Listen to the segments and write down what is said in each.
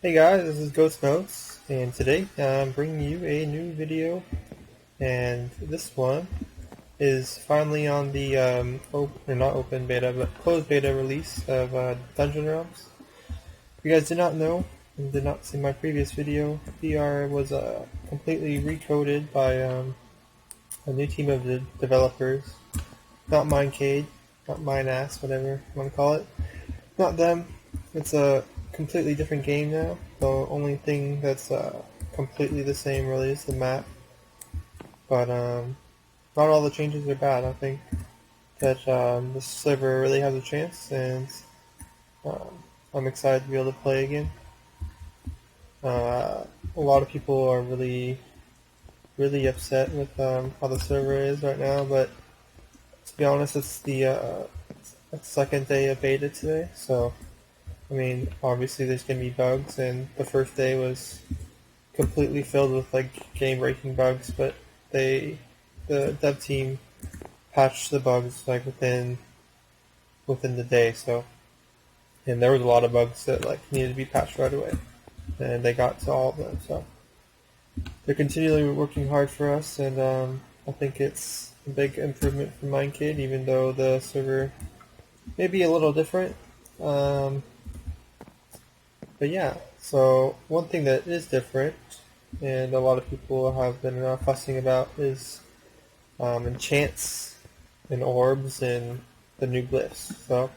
Hey guys, this is Ghost Notes, and today I'm bringing you a new video, and this one is finally on the not open beta, but closed beta release of Dungeon Realms. If you guys did not know and did not see my previous video, DR was completely recoded by a new team of developers, not Mindcade, not Mineass, whatever you want to call it. Not them. It's a completely different game now. The only thing that's completely the same really is the map. But not all the changes are bad. I think that the server really has a chance, and I'm excited to be able to play again. A lot of people are really upset with how the server is right now, but to be honest, it's the second day of beta today, so I mean, obviously there's going to be bugs, and the first day was completely filled with like game-breaking bugs, but the dev team patched the bugs like within the day, so, and there was a lot of bugs that like needed to be patched right away, and they got to all of them, so they're continually working hard for us, and I think it's a big improvement for Mindkid, even though the server may be a little different. But yeah, so one thing that is different, and a lot of people have been fussing about, is enchants and orbs and the new glyphs. So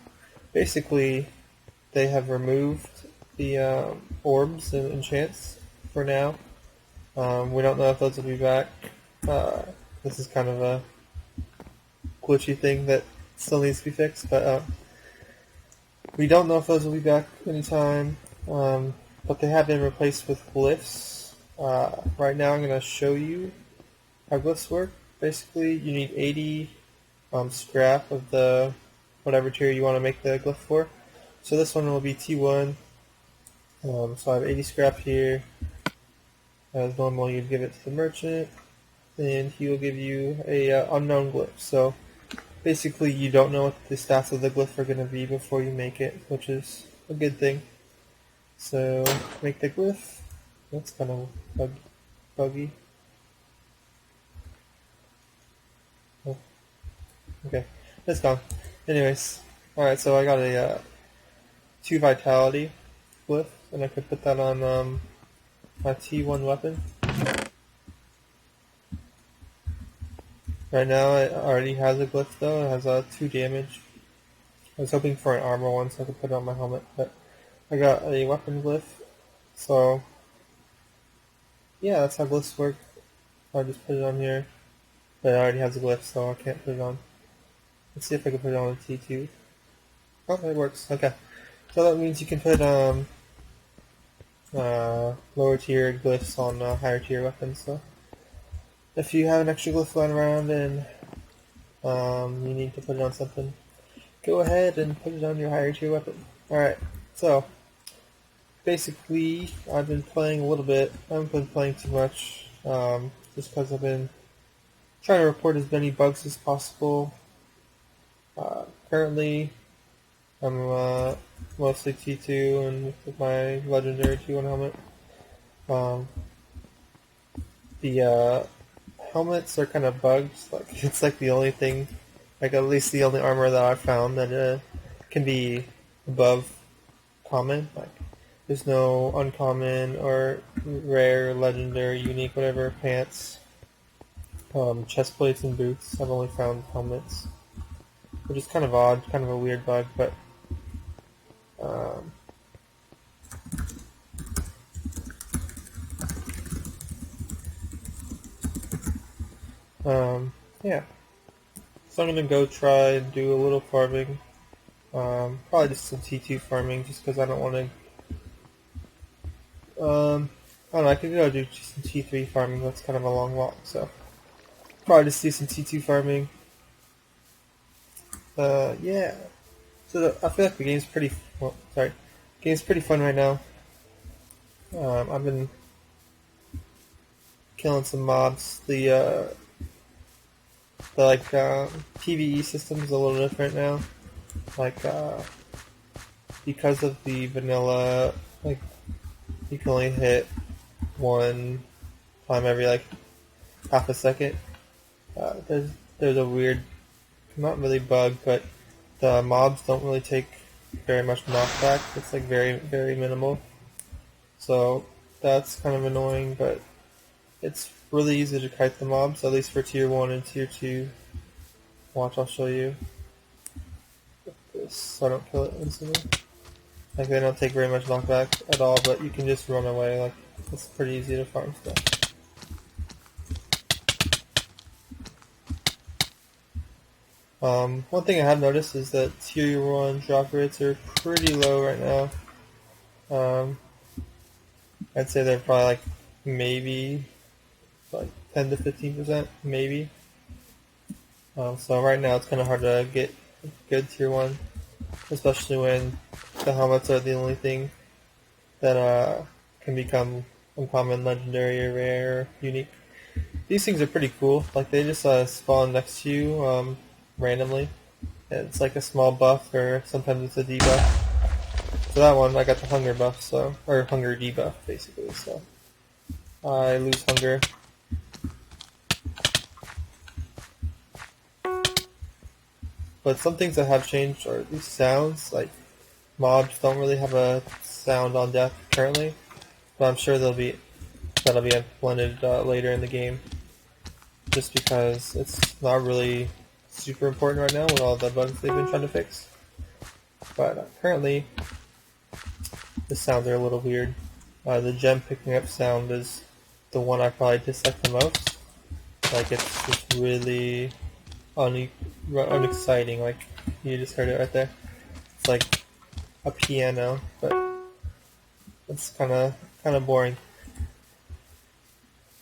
basically, they have removed the orbs and enchants for now. We don't know if those will be back. This is kind of a glitchy thing that still needs to be fixed, but we don't know if those will be back anytime. But they have been replaced with glyphs. Right now I'm going to show you how glyphs work. Basically, you need 80 scrap of the whatever tier you want to make the glyph for. So this one will be T1. So I have 80 scrap here. As normal, you'd give it to the merchant, and he will give you a unknown glyph. So basically, you don't know what the stats of the glyph are going to be before you make it, which is a good thing. So make the glyph. That's kind of buggy. Oh, okay, it's gone. Anyways, alright, so I got a 2 vitality glyph, and I could put that on my T1 weapon. Right now it already has a glyph though, it has 2 damage. I was hoping for an armor one so I could put it on my helmet, but I got a weapon glyph, so yeah, that's how glyphs work. I'll just put it on here, but it already has a glyph, so I can't put it on. Let's see if I can put it on a T2. Oh, it works. Okay, so that means you can put lower tier glyphs on higher tier weapons. So if you have an extra glyph lying around and you need to put it on something, go ahead and put it on your higher tier weapon. Alright, so basically I've been playing a little bit. I haven't been playing too much, just because I've been trying to report as many bugs as possible. Currently I'm mostly T2 and with my legendary T1 helmet. The helmets are kind of bugged. Like it's like the only thing, like at least the only armor that I've found that can be above common. Like there's no uncommon or rare, legendary, unique, whatever pants, chest plates, and boots. I've only found helmets, which is kind of odd, kind of a weird bug, but yeah. So I'm gonna go try and do a little farming. Probably just some T2 farming, just because I don't want to. I don't know. I could go do just some T3 farming. That's kind of a long walk, so probably just do some T2 farming. Yeah. So I feel like the game's pretty. Well, sorry, game's pretty fun right now. I've been killing some mobs. The PvE system is a little different now. Like because of the vanilla like you can only hit one time every like half a second. There's a weird, not really bug, but the mobs don't really take very much knockback. It's like very minimal. So that's kind of annoying, but it's really easy to kite the mobs, at least for tier 1 and tier 2. Watch, I'll show you this so I don't kill it instantly. Like, they don't take very much knockback at all, but you can just run away. Like, it's pretty easy to farm stuff. One thing I have noticed is that tier 1 drop rates are pretty low right now. I'd say they're probably like maybe like 10 to 15%, maybe. So right now it's kind of hard to get good tier 1, especially when the helmets are the only thing that can become uncommon, legendary, or rare, or unique. These things are pretty cool. Like, they just spawn next to you randomly. It's like a small buff, or sometimes it's a debuff. For that one, I got the hunger buff, or hunger debuff, basically. So I lose hunger. But some things that have changed are these sounds. Like, mobs don't really have a sound on death currently, but I'm sure that'll be implemented later in the game. Just because it's not really super important right now with all the bugs they've been trying to fix. But currently, the sounds are a little weird. The gem picking up sound is the one I probably dislike the most. Like, it's just really unexciting. Like, you just heard it right there. It's like a piano, but it's kind of boring.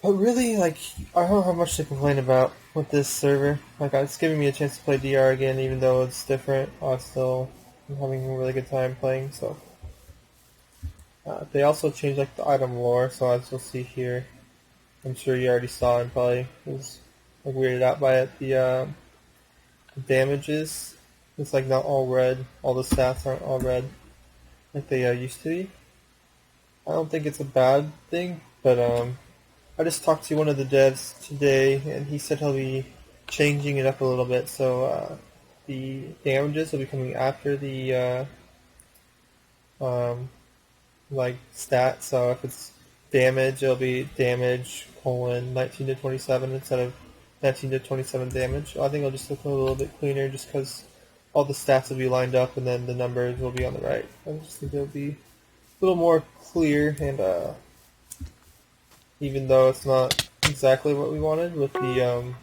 But really, like, I don't have much to complain about with this server. Like, it's giving me a chance to play DR again, even though it's different. I'm having a really good time playing. So they also changed like the item lore, so as you'll see here, I'm sure you already saw and probably was like weirded out by it. The damages, it's like not all red. All the stats aren't all red like they used to be. I don't think it's a bad thing, but I just talked to one of the devs today, and he said he'll be changing it up a little bit. So the damages will be coming after the like stat. So if it's damage, it'll be damage colon 19 to 27 instead of 19 to 27 damage. I think it'll just look a little bit cleaner, just because all the stats will be lined up, and then the numbers will be on the right. I just think it'll be a little more clear, and even though it's not exactly what we wanted with the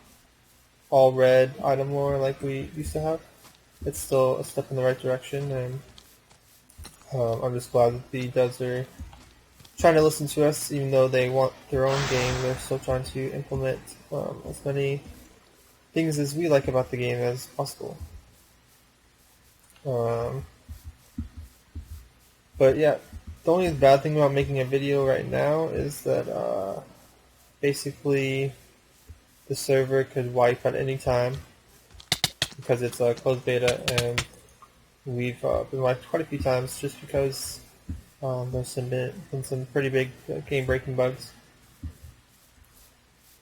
all red item lore like we used to have, it's still a step in the right direction, and I'm just glad that the devs are trying to listen to us. Even though they want their own game, they're still trying to implement as many things as we like about the game as possible. But yeah, the only bad thing about making a video right now is that basically the server could wipe at any time because it's a closed beta, and we've been wiped quite a few times just because there's been some pretty big game-breaking bugs.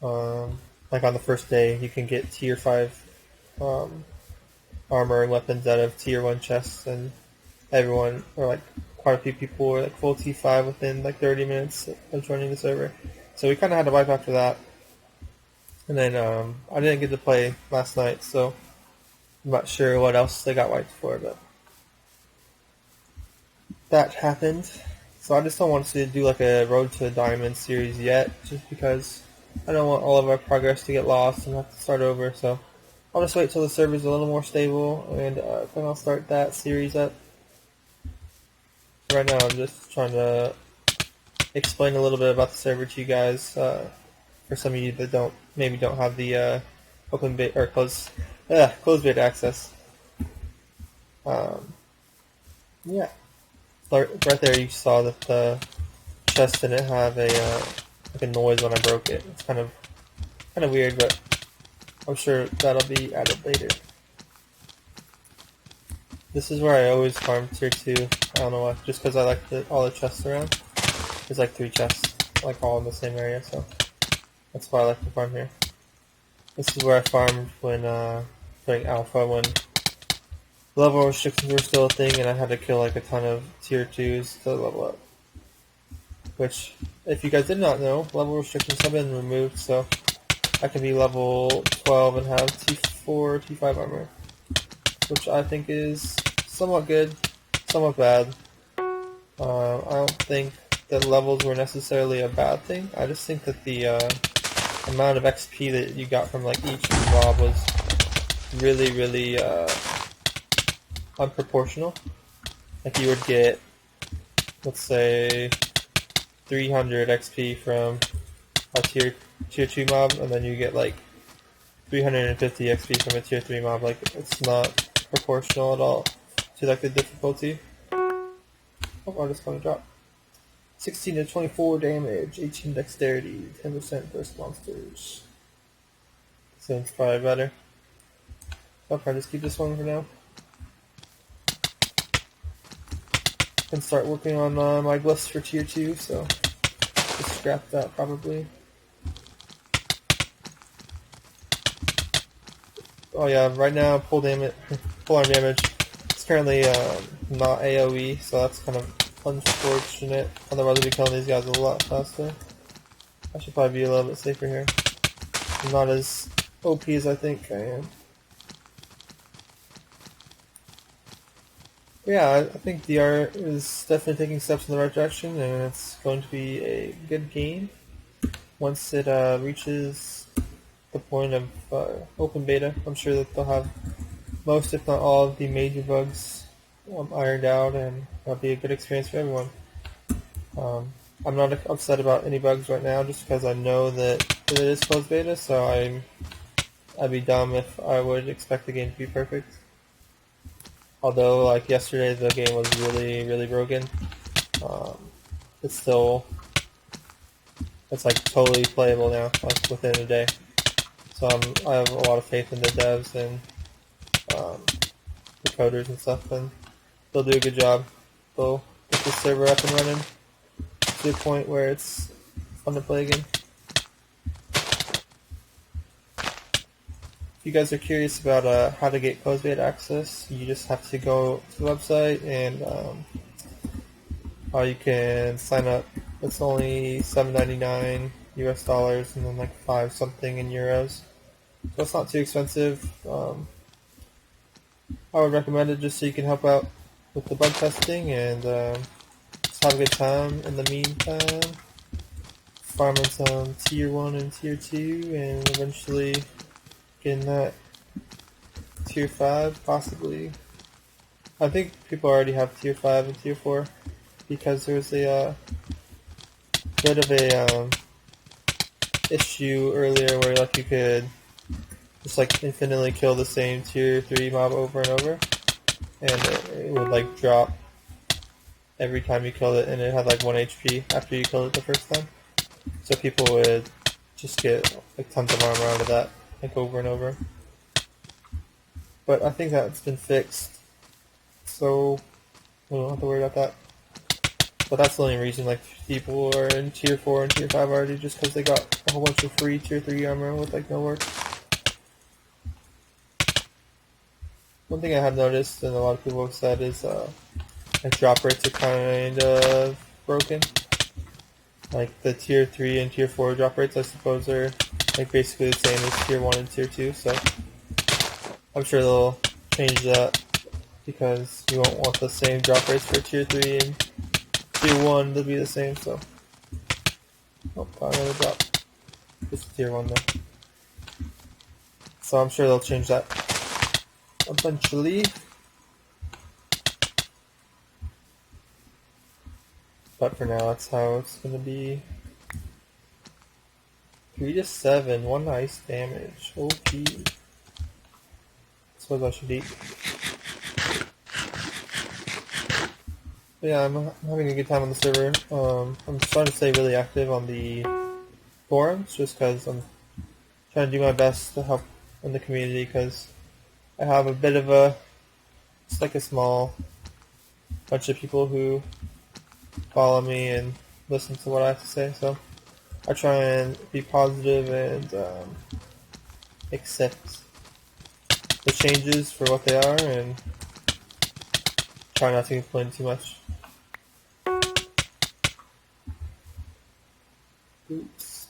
Like on the first day, you can get tier 5 armor and weapons out of tier 1 chests, and everyone, or like quite a few people, were like full T5 within like 30 minutes of joining the server. So we kind of had to wipe after that. And then I didn't get to play last night, so I'm not sure what else they got wiped for, but that happened. So I just don't want to do like a Road to Diamond series yet, just because I don't want all of our progress to get lost and have to start over. So I'll just wait till the server's a little more stable, and then I'll start that series up. Right now I'm just trying to explain a little bit about the server to you guys, for some of you that maybe don't have the open beta or closed beta access. Yeah. Right there you saw that the chest didn't have like a noise when I broke it. It's kind of weird, but I'm sure that'll be added later. This is where I always farm tier 2. I don't know why, just because I like all the chests around. There's like 3 chests, like all in the same area, so that's why I like to farm here. This is where I farmed when playing alpha, when level restrictions were still a thing and I had to kill like a ton of tier 2s to level up. Which, if you guys did not know, level restrictions have been removed, so I can be level 12 and have T4, T5 armor, which I think is somewhat good, somewhat bad. I don't think that levels were necessarily a bad thing. I just think that the amount of XP that you got from like each mob was really, really unproportional. Like you would get, let's say, 300 XP from a tier 2 mob, and then you get like 350 XP from a tier 3 mob. Like it's not proportional at all to like the difficulty. Oh, I just got a drop. 16 to 24 damage, 18 dexterity, 10% burst monsters. So it's probably better. I'll probably just keep this one for now. And start working on my glyphs for tier 2, so just scrap that probably. Oh yeah, right now pull arm damage. It's currently not AoE, so that's kind of unfortunate. Otherwise I'd be killing these guys a lot faster. I should probably be a little bit safer here. I'm not as OP as I think I am. But yeah, I think DR is definitely taking steps in the right direction, and it's going to be a good game once it reaches the point of open beta. I'm sure that they'll have most, if not all, of the major bugs ironed out, and that'll be a good experience for everyone. I'm not upset about any bugs right now, just because I know that it is closed beta, so I'd be dumb if I would expect the game to be perfect. Although, like yesterday, the game was really, really broken. It's like totally playable now, like within a day. So I have a lot of faith in the devs and the coders and stuff, and they'll do a good job. They'll get the server up and running to a point where it's fun to play again. If you guys are curious about how to get closed beta access, you just have to go to the website and you can sign up. It's only $7.99 US dollars and then like 5 something in euros. So it's not too expensive. I would recommend it just so you can help out with the bug testing and just have a good time in the meantime. Farming some tier 1 and tier 2 and eventually getting that tier 5 possibly. I think people already have tier 5 and tier 4 because there's a bit of a issue earlier where like you could just like infinitely kill the same tier 3 mob over and over, and it would like drop every time you killed it, and it had like 1 HP after you killed it the first time. So people would just get like tons of armor out of that, like over and over. But I think that's been fixed, so we don't have to worry about that. But that's the only reason like people are in tier 4 and tier 5 already, just because they got a whole bunch of free tier 3 armor with like no work. One thing I have noticed, and a lot of people have said, is like drop rates are kind of broken. Like the tier 3 and tier 4 drop rates, I suppose, are like basically the same as tier 1 and tier 2. So I'm sure they'll change that because you won't want the same drop rates for tier 3 and tier 1 to be the same. So, oh, got another drop. Just tier 1 though. So I'm sure they'll change that eventually. But for now, that's how it's gonna be. 3 to 7, 1 ice damage. OP. Suppose I should eat. But yeah, I'm having a good time on the server. I'm trying to stay really active on the forums just because I'm trying to do my best to help in the community, because I have a bit of just like a small bunch of people who follow me and listen to what I have to say. So I try and be positive and accept the changes for what they are, and try not to complain too much. Oops.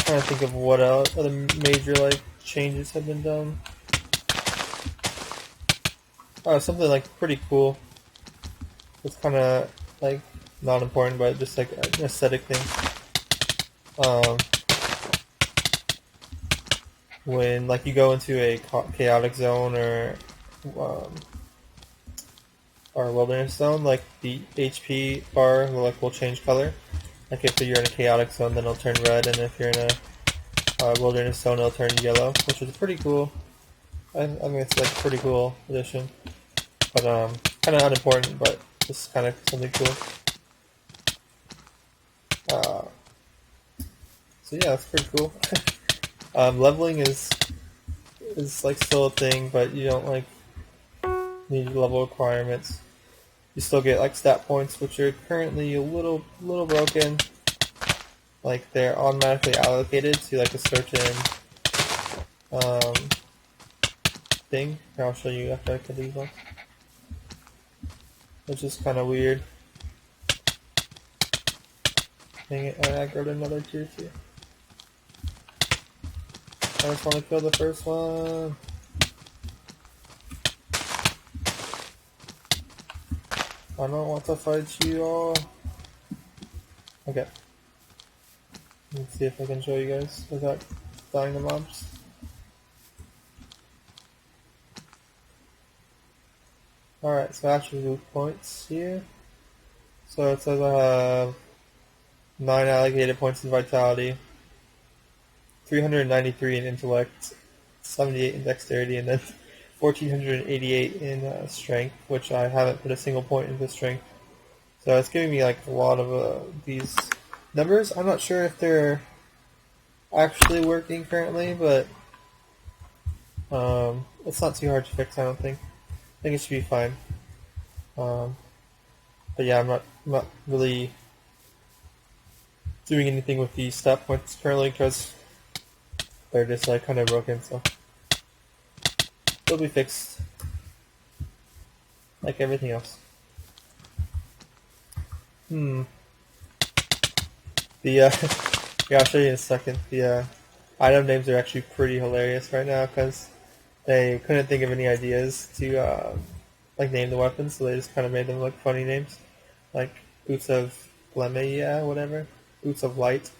Trying to think of what else, other major like changes have been done. Oh, something like pretty cool. It's kind of like not important, but just like an aesthetic thing. When like you go into a chaotic zone um, or a wilderness zone, like the HP bar will change color. Like if you're in a chaotic zone, then it'll turn red, and if you're in a wilderness zone, it'll turn yellow, which is pretty cool. I mean, it's like a pretty cool addition, but kind of unimportant, but just kind of something cool. So yeah, it's pretty cool. Leveling is like still a thing, but you don't like need level requirements. You still get like stat points, which are currently a little broken. Like they're automatically allocated to like a certain thing. Here, I'll show you after I kill these ones. Which is kind of weird. Dang it, I aggroed another tier 2. I just want to kill the first one. I don't want to fight you all. Okay. Let's see if I can show you guys without dying to mobs. Alright, so attribute points here. So it says I have 9 allocated points in vitality, 393 in intellect, 78 in dexterity, and then 1488 in strength, which I haven't put a single point into strength. So it's giving me like a lot of these numbers. I'm not sure if they're actually working currently, but it's not too hard to fix, I don't think. I think it should be fine. But yeah, I'm not really doing anything with these stat points currently because they're just like kind of broken, so they'll be fixed like everything else. The yeah, I'll show you in a second. The item names are actually pretty hilarious right now because they couldn't think of any ideas to like name the weapons, so they just kind of made them look funny names, like Boots of Glemia, whatever, Boots of Light,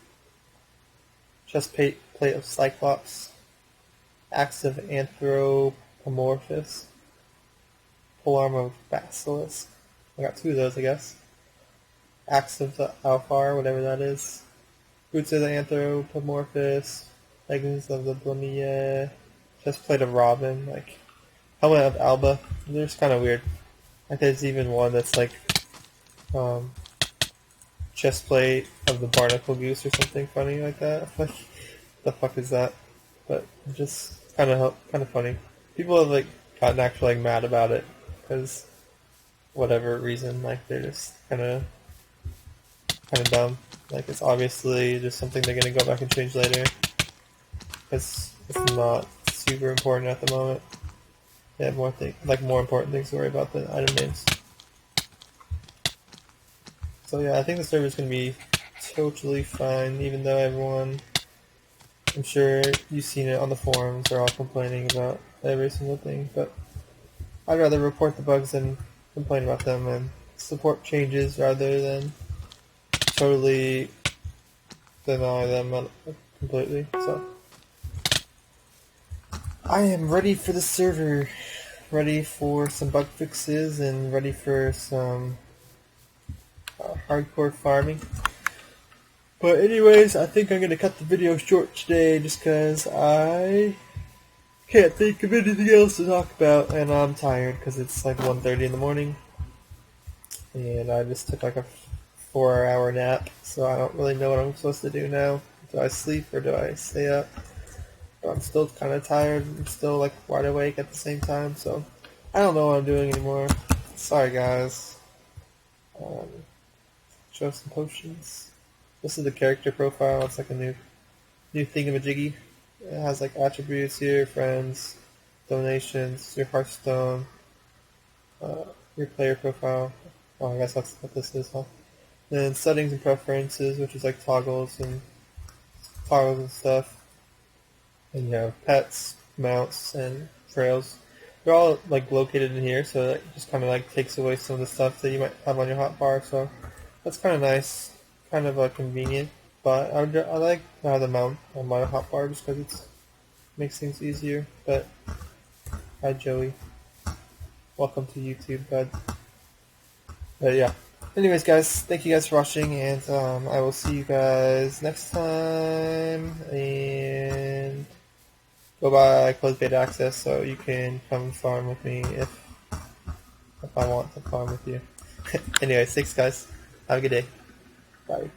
Chest plate of Cyclops, Axe of Anthropomorphous, Polearm of Basilisk. I got 2 of those, I guess. Axe of the Alfar, whatever that is. Boots of the Anthropomorphous, Leggings of the Blamia, Chestplate of Robin, like Helmet of Alba. They're just kind of weird. Like there's even one that's like Chestplate of the Barnacle Goose or something funny like that. Like, the fuck is that? But just kind of funny. People have like gotten actually like mad about it because whatever reason, like they're just kind of dumb. Like it's obviously just something they're gonna go back and change later. It's not super important at the moment. They have more important things to worry about than item names. So yeah, I think the server's gonna be totally fine, even though everyone, I'm sure you've seen it on the forums, they're all complaining about every single thing, but I'd rather report the bugs than complain about them and support changes rather than totally deny them completely. So I am ready for the server, ready for some bug fixes and ready for some hardcore farming. But anyways, I think I'm going to cut the video short today just because I can't think of anything else to talk about and I'm tired because it's like 1:30 in the morning and I just took like a 4-hour nap, so I don't really know what I'm supposed to do now. Do I sleep or do I stay up? I'm still kind of tired. I'm still like wide awake at the same time, so I don't know what I'm doing anymore. Sorry, guys. Um, show some potions. This is the character profile. It's like a new thingamajiggy. It has like attributes here, friends, donations, your Hearthstone, uh, your player profile. Oh, I guess that's what this is, huh? Then settings and preferences, which is like toggles and stuff. And you have pets, mounts, and trails. They're all like located in here, so that just kind of like takes away some of the stuff that you might have on your hotbar. So that's kind of nice, kind of convenient. But I like to have the mount on my hotbar just because it makes things easier. But hi Joey, welcome to YouTube, bud. But yeah. Anyways, guys, thank you guys for watching, and I will see you guys next time. And go by closed beta access so you can come farm with me if I want to farm with you. Anyways, thanks guys. Have a good day. Bye.